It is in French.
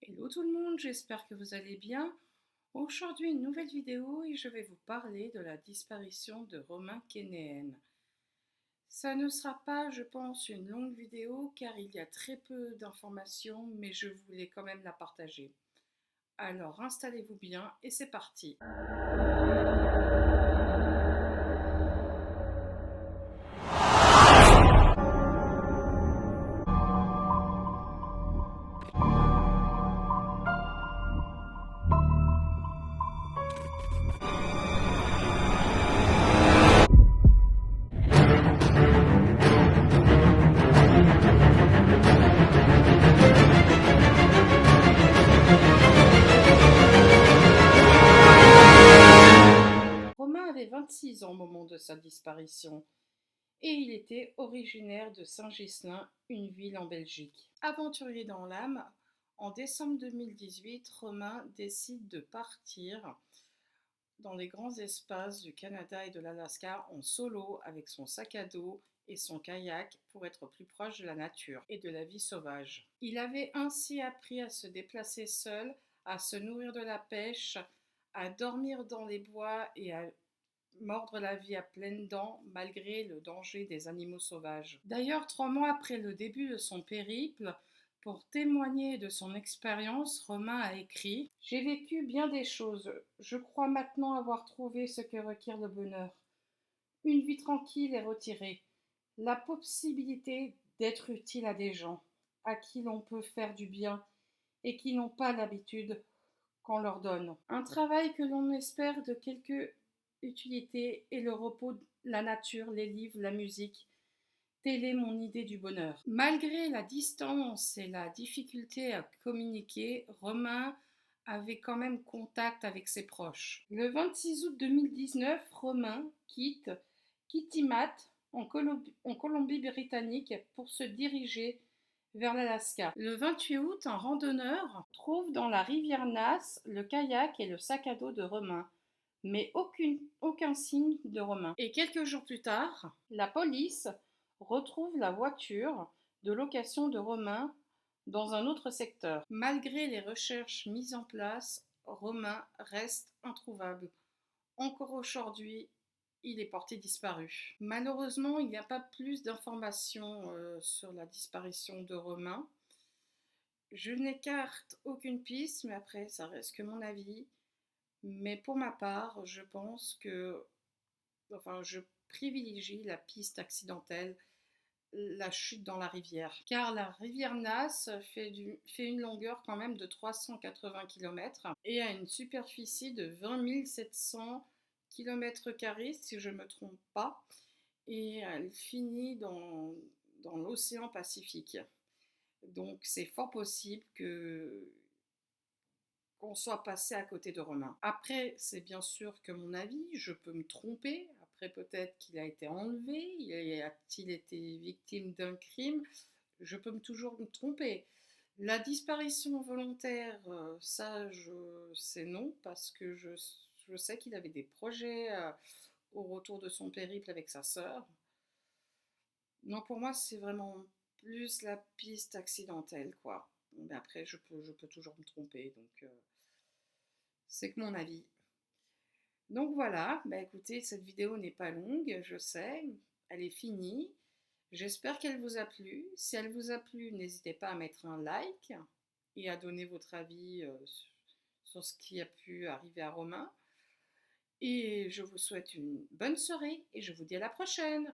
Hello tout le monde, j'espère que vous allez bien. Aujourd'hui, une nouvelle vidéo et je vais vous parler de la disparition de Romain Kénéen. Ça ne sera pas, je pense, une longue vidéo car il y a très peu d'informations, mais je voulais quand même la partager. Alors installez-vous bien et c'est parti. Romain avait 26 ans au moment de sa disparition et il était originaire de Saint-Ghislain, une ville en Belgique. Aventurier dans l'âme, en décembre 2018, Romain décide de partir dans les grands espaces du Canada et de l'Alaska en solo avec son sac à dos et son kayak pour être plus proche de la nature et de la vie sauvage. Il avait ainsi appris à se déplacer seul, à se nourrir de la pêche, à dormir dans les bois et à mordre la vie à pleines dents malgré le danger des animaux sauvages. D'ailleurs, 3 mois après le début de son périple, pour témoigner de son expérience, Romain a écrit : « J'ai vécu bien des choses. Je crois maintenant avoir trouvé ce que requiert le bonheur. Une vie tranquille et retirée. La possibilité d'être utile à des gens à qui l'on peut faire du bien et qui n'ont pas l'habitude qu'on leur donne. Un travail que l'on espère de quelque utilité et le repos, la nature, les livres, la musique. Telle est mon idée du bonheur. » Malgré la distance et la difficulté à communiquer, Romain avait quand même contact avec ses proches. Le 26 août 2019, Romain quitte Kitimat en Colombie-Britannique pour se diriger vers l'Alaska. Le 28 août, un randonneur trouve dans la rivière Nass le kayak et le sac à dos de Romain, mais aucun signe de Romain. Et quelques jours plus tard, la police retrouve la voiture de location de Romain dans un autre secteur. Malgré les recherches mises en place, Romain reste introuvable. Encore aujourd'hui, il est porté disparu. Malheureusement, il n'y a pas plus d'informations sur la disparition de Romain. Je n'écarte aucune piste, mais après, ça reste que mon avis. Mais pour ma part, je pense que, je privilégie la piste accidentelle, la chute dans la rivière. Car la rivière Nass fait une longueur quand même de 380 km et a une superficie de 20 700 km², si je ne me trompe pas. Et elle finit dans l'océan Pacifique. Donc c'est fort possible qu'on soit passé à côté de Romain. Après, c'est bien sûr que mon avis, je peux me tromper. Après, peut-être qu'il a été enlevé, a-t-il été victime d'un crime? Je peux toujours me tromper. La disparition volontaire, ça, c'est non, parce que je sais qu'il avait des projets au retour de son périple avec sa sœur. Non, pour moi, c'est vraiment plus la piste accidentelle, quoi. Mais après, je peux toujours me tromper, donc c'est que mon avis. Donc voilà, bah écoutez, cette vidéo n'est pas longue, je sais, elle est finie. J'espère qu'elle vous a plu. Si elle vous a plu, n'hésitez pas à mettre un like et à donner votre avis sur ce qui a pu arriver à Romain. Et je vous souhaite une bonne soirée et je vous dis à la prochaine.